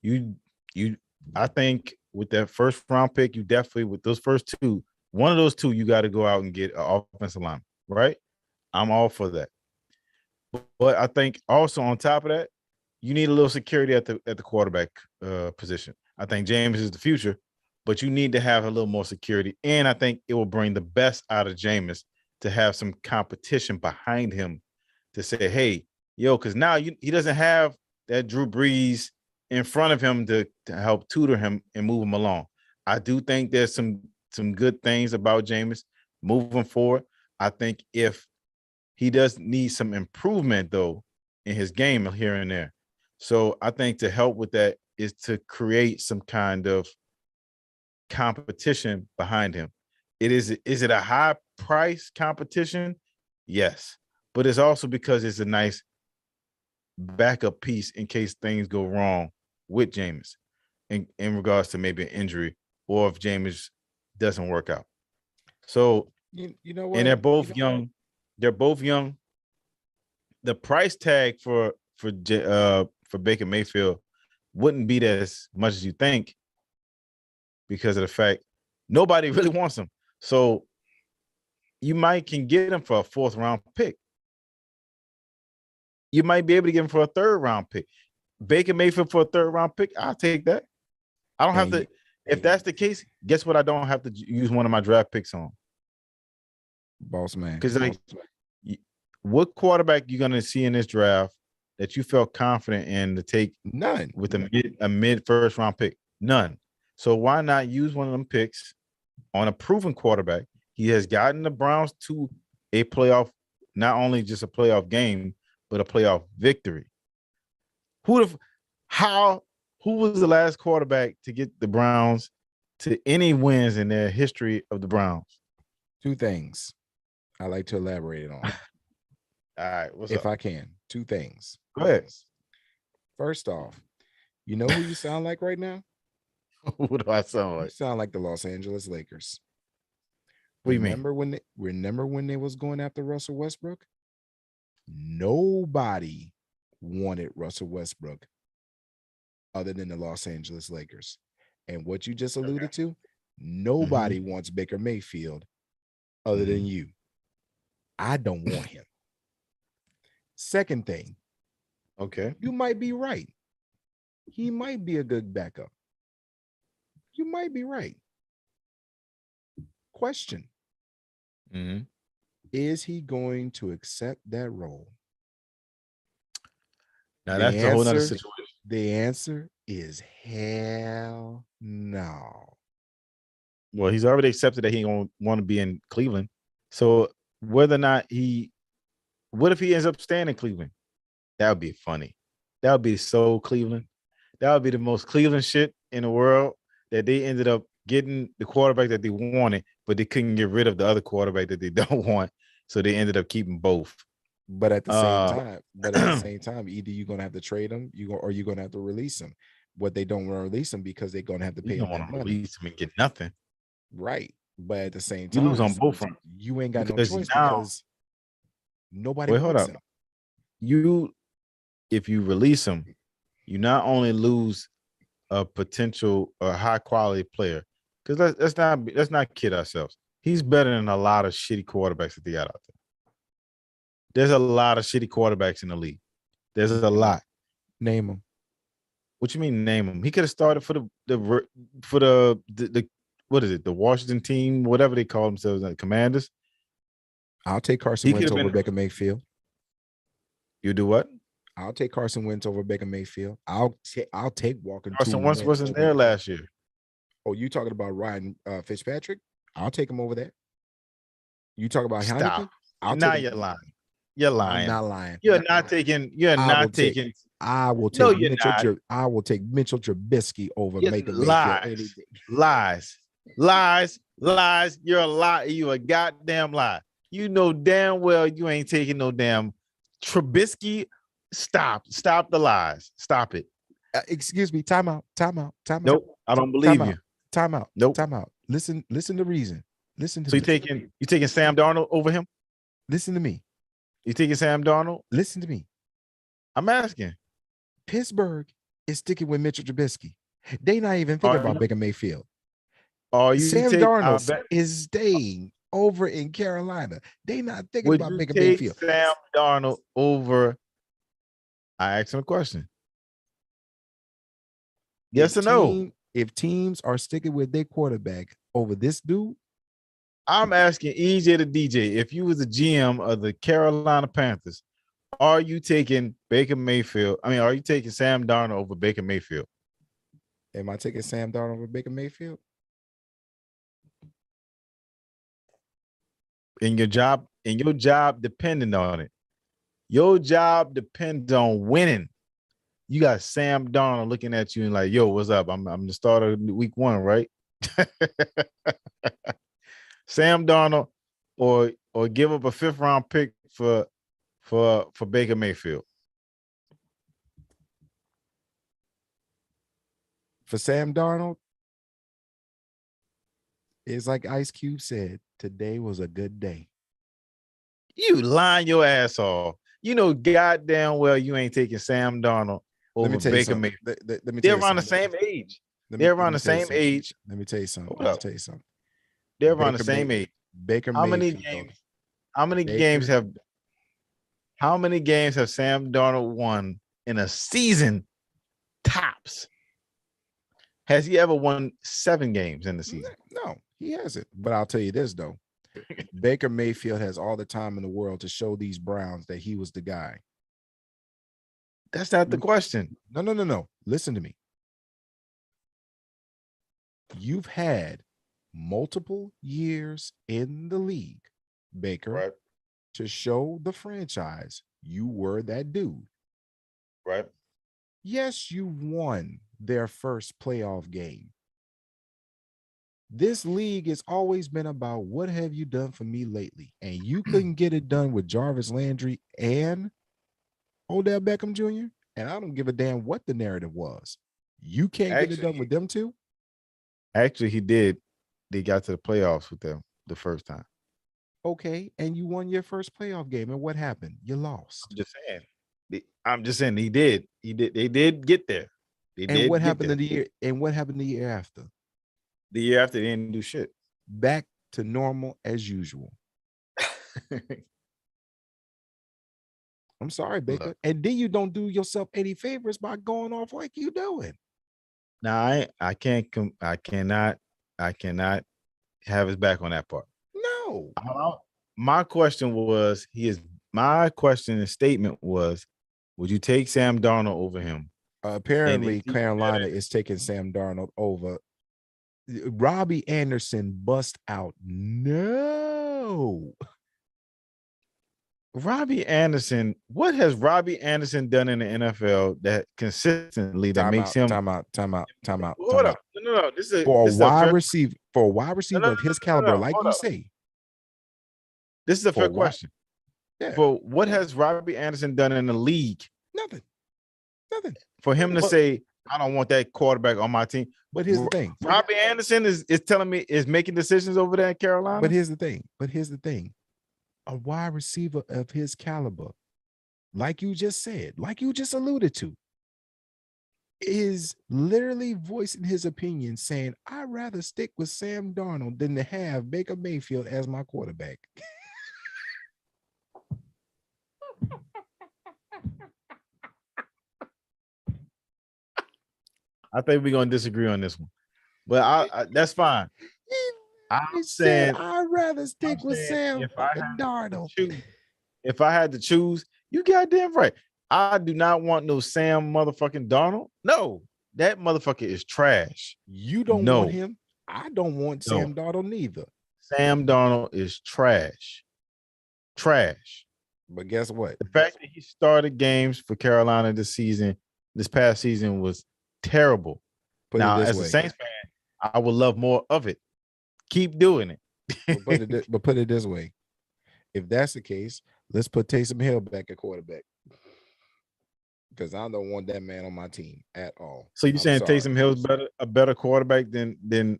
I think with that first round pick, you definitely, with those first 2, one of those 2, you got to go out and get an offensive lineman, right? I'm all for that. But I think also on top of that, you need a little security at the quarterback position. I think Jameis is the future, but you need to have a little more security. And I think it will bring the best out of Jameis to have some competition behind him to say, hey, because now he doesn't have that Drew Brees in front of him to help tutor him and move him along. I do think there's some good things about Jameis moving forward. I think if he does need some improvement, though, in his game here and there. So I think to help with that is to create some kind of competition behind him. Is it a high price competition? Yes. But it's also because it's a nice backup piece in case things go wrong with Jameis in regards to maybe an injury or if Jameis doesn't work out. So you know what? And they're both young. They're both young. The price tag for Baker Mayfield wouldn't be that as much as you think because of the fact nobody really wants him. So you can get him for a 4th round pick. You might be able to get him for a 3rd round pick. Baker Mayfield for a 3rd round pick, I'll take that. I don't have to. If that's the case, guess what? I don't have to use one of my draft picks on. Boss man. Because what quarterback you gonna see in this draft that you felt confident in to take? None with a mid first round pick. None. So why not use one of them picks on a proven quarterback? He has gotten the Browns to a playoff, not only just a playoff game, but a playoff victory. Who was the last quarterback to get the Browns to any wins in their history of the Browns? 2 things I like to elaborate on. All right, if I can. 2 things. Go ahead. First off, you know who you sound like right now? Who do I sound You like? sound like the Los Angeles Lakers. What do you mean? Remember when they was going after Russell Westbrook? Nobody wanted Russell Westbrook other than the Los Angeles Lakers. And what you just alluded to, nobody wants Baker Mayfield other than you. I don't want him. Second thing, Okay. you might be right. He might be a good backup. You might be right. Question. Is he going to accept that role? Now that's a whole nother situation. The answer is hell no. Well, he's already accepted that he don't want to be in Cleveland. So whether or not what if he ends up staying in Cleveland? That would be funny. That would be so Cleveland. That would be the most Cleveland shit in the world, that they ended up getting the quarterback that they wanted, but they couldn't get rid of the other quarterback that they don't want. So they ended up keeping both. But at the same time, either you're gonna have to trade him, or you're gonna have to release him. What they don't want to release him because they're gonna have to pay You him don't that want to money. release him and get nothing. Right. But at the same You time, lose on both fronts. you ain't got no Because choice now- because nobody Wait, hold wants up. him. If you release him, you not only lose a potential or high quality player, because let's not kid ourselves. He's better than a lot of shitty quarterbacks that they got out there. There's a lot of shitty quarterbacks in the league. There's a lot. Name him. What you mean name him? He could have started for the what is it? The Washington team, whatever they call themselves, the Commanders. I'll take Carson Wentz over Baker Mayfield. You do what? I'll take Carson Wentz over Baker Mayfield. I'll take Walker. Carson Wentz wasn't there last year. Oh, you talking about Ryan Fitzpatrick? I'll take him over there. You talk about Stop. Heineken? Now you're lying. You're lying. I'm not lying. You're not taking. You're not taking. I will take No, you're not. I will take Mitchell Trubisky over Baker Mayfield. Lies. You're a lie. You a goddamn lie. You know damn well you ain't taking no damn Trubisky. Stop the lies. Stop it. Excuse me. Time out. Nope. I don't believe you. Time out. Nope. Time out. Listen to reason. Listen to me. So you taking Sam Darnold over him? Listen to me. You taking Sam Darnold? Listen to me. I'm asking. Pittsburgh is sticking with Mitchell Trubisky. They not even thinking about Baker Mayfield. Sam Darnold is staying over in Carolina. They not thinking about Baker Mayfield. Sam Darnold over. I asked him a question. Yes or no? If teams are sticking with their quarterback over this dude, I'm asking EJ to DJ. If you was the GM of the Carolina Panthers, are you taking Baker Mayfield? I mean, are you taking Sam Darnold over Baker Mayfield? Am I taking Sam Darnold over Baker Mayfield? And your job depending on it. Your job depends on winning. You got Sam Darnold looking at you and like, yo, what's up? I'm the starter of week 1, right? Sam Darnold or give up a 5th round pick for Baker Mayfield. For Sam Darnold, it's like Ice Cube said, today was a good day. You lying your ass off. You know goddamn well you ain't taking Sam Darnold over Baker Mayfield. They're around the same age. They're around the same age. Let me tell you something. They're around the same age. Baker Mayfield. How many games have Sam Darnold won in a season? Tops. Has he ever won 7 games in the season? No, he hasn't. But I'll tell you this though. Baker Mayfield has all the time in the world to show these Browns that he was the guy. That's not the question. No. Listen to me. You've had multiple years in the league, Baker, right, to show the franchise you were that dude. Right. Yes, you won their first playoff game. This league has always been about what have you done for me lately? And you couldn't get it done with Jarvis Landry and Odell Beckham Jr. And I don't give a damn what the narrative was. You can't get it done with them two? Actually, he did. They got to the playoffs with them the first time. Okay, and you won your first playoff game, and what happened? You lost. I'm just saying. I'm just saying he did. He did. They did get there. They And did what get happened there. in the year? And what happened the year after? The year after, they didn't do shit. Back to normal as usual. I'm sorry, Baker. Look. And then you don't do yourself any favors by going off like you doing. Now I cannot have his back on that part. No. My question and statement was, would you take Sam Darnold over him? Apparently, Carolina is taking Sam Darnold over. Robbie Anderson bust out. No. Robbie Anderson, what has Robbie Anderson done in the NFL that consistently makes him time out. Hold up. No. This is For a wide receiver of his caliber, like you say. This is a fair question. Yeah. For what has Robbie Anderson done in the league? Nothing. For him to say, I don't want that quarterback on my team. But here's the thing. Robbie Anderson is telling me is making decisions over there in Carolina. But here's the thing. A wide receiver of his caliber, like you just said, like you just alluded to, is literally voicing his opinion, saying, I'd rather stick with Sam Darnold than to have Baker Mayfield as my quarterback. I think we're gonna disagree on this one, but I that's fine. I'm saying I'd rather stick with Sam Darnold. If I had to choose, you goddamn right. I do not want no Sam motherfucking Darnold. No, that motherfucker is trash. You don't want him. I don't want Sam Darnold neither. Sam Darnold is trash. Trash. But guess what? The fact that he started games for Carolina this past season was terrible. Now, as a Saints fan, I would love more of it. Keep doing it. but put it this way. If that's the case, let's put Taysom Hill back at quarterback. Because I don't want that man on my team at all. So you're saying Taysom Hill's a better quarterback than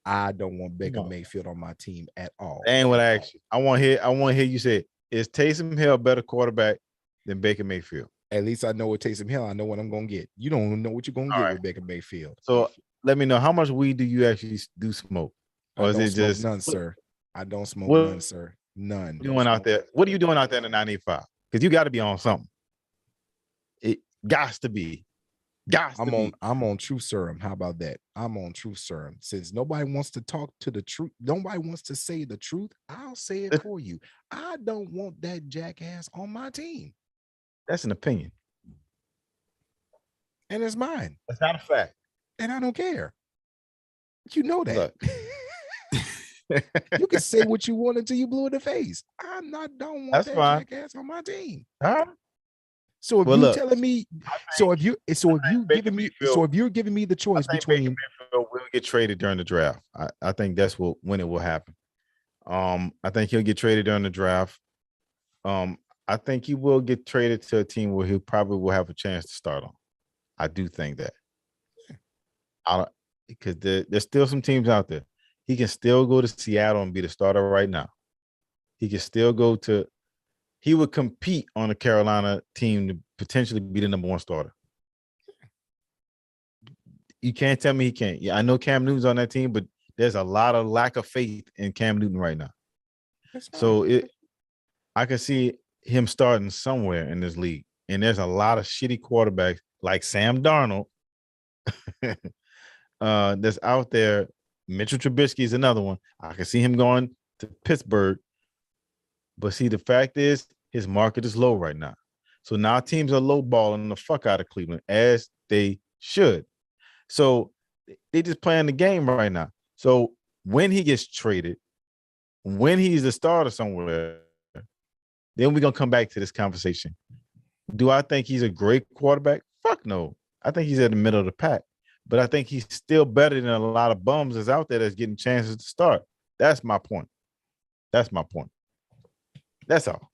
I don't want Baker Mayfield on my team at all. That ain't what I asked you. I want to hear you say, is Taysom Hill a better quarterback than Baker Mayfield? At least I know with Taysom Hill, I know what I'm gonna get. You don't know what you're gonna get with Baker Mayfield. So let me know, how much weed do you actually do smoke? Or is it just none, sir? I don't smoke none, sir. None. What are you doing out there in the 95? Because you got to be on something. It gots to be. I'm on Truth Serum. How about that? I'm on Truth Serum. Since nobody wants to talk to the truth, nobody wants to say the truth, I'll say it for you. I don't want that jackass on my team. That's an opinion. And it's mine. That's not a fact. And I don't care. You know that. You can say what you want until you blew in the face. Don't want that jackass on my team. So if you're telling me, if you're giving me the choice between, will get traded during the draft. I think that's when it will happen. I think he'll get traded during the draft. I think he will get traded to a team where he probably will have a chance to start on. I do think that. Because there's still some teams out there. He can still go to Seattle and be the starter right now. He can still he would compete on a Carolina team to potentially be the number one starter. You can't tell me he can't. Yeah, I know Cam Newton's on that team, but there's a lot of lack of faith in Cam Newton right now. So I can see him starting somewhere in this league. And there's a lot of shitty quarterbacks like Sam Darnold that's out there. Mitchell Trubisky is another one. I can see him going to Pittsburgh. But see, the fact is his market is low right now. So now teams are lowballing the fuck out of Cleveland, as they should. So they just playing the game right now. So when he gets traded, when he's a starter somewhere, then we're going to come back to this conversation. Do I think he's a great quarterback? Fuck no. I think he's at the middle of the pack. But I think he's still better than a lot of bums that's out there that's getting chances to start. That's my point. That's all.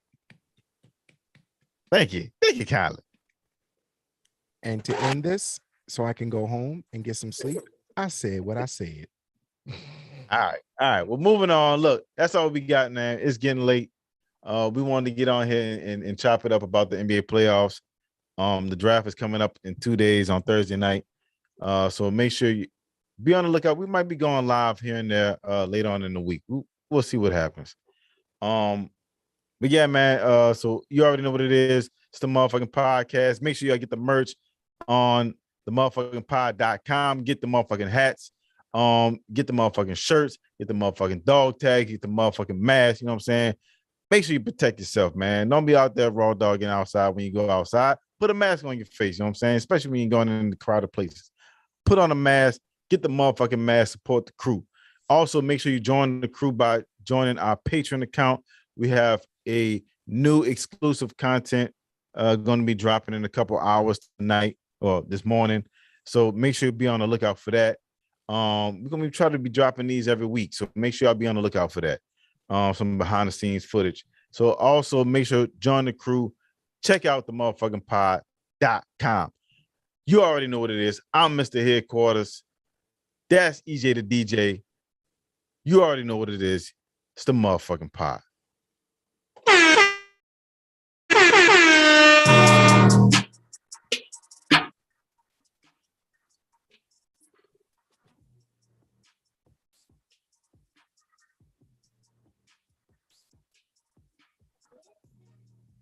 Thank you. Thank you, Kylie. And to end this, so I can go home and get some sleep, I said what I said. All right. Well, moving on. Look, that's all we got, man. It's getting late. We wanted to get on here and chop it up about the NBA playoffs. The draft is coming up in 2 days on Thursday night. So make sure you be on the lookout. We might be going live here and there later on in the week. We'll see what happens. But yeah, man. So you already know what it is. It's the motherfucking podcast. Make sure y'all get the merch on the motherfucking pod.com. Get the motherfucking hats. Get the motherfucking shirts. Get the motherfucking dog tags. Get the motherfucking mask. You know what I'm saying? Make sure you protect yourself, man. Don't be out there raw dogging outside when you go outside. Put a mask on your face. You know what I'm saying? Especially when you're going in the crowded places. Put on a mask. Get the motherfucking mask. Support the crew. Also, make sure you join the crew by joining our Patreon account. We have a new exclusive content going to be dropping in a couple hours tonight or this morning. So make sure you be on the lookout for that. We're going to try to be dropping these every week. So make sure y'all be on the lookout for that. Some behind the scenes footage. So also make sure join the crew. Check out the motherfucking pod.com. You already know what it is. I'm Mr. Headquarters. That's EJ the DJ. You already know what it is. It's the motherfucking pod.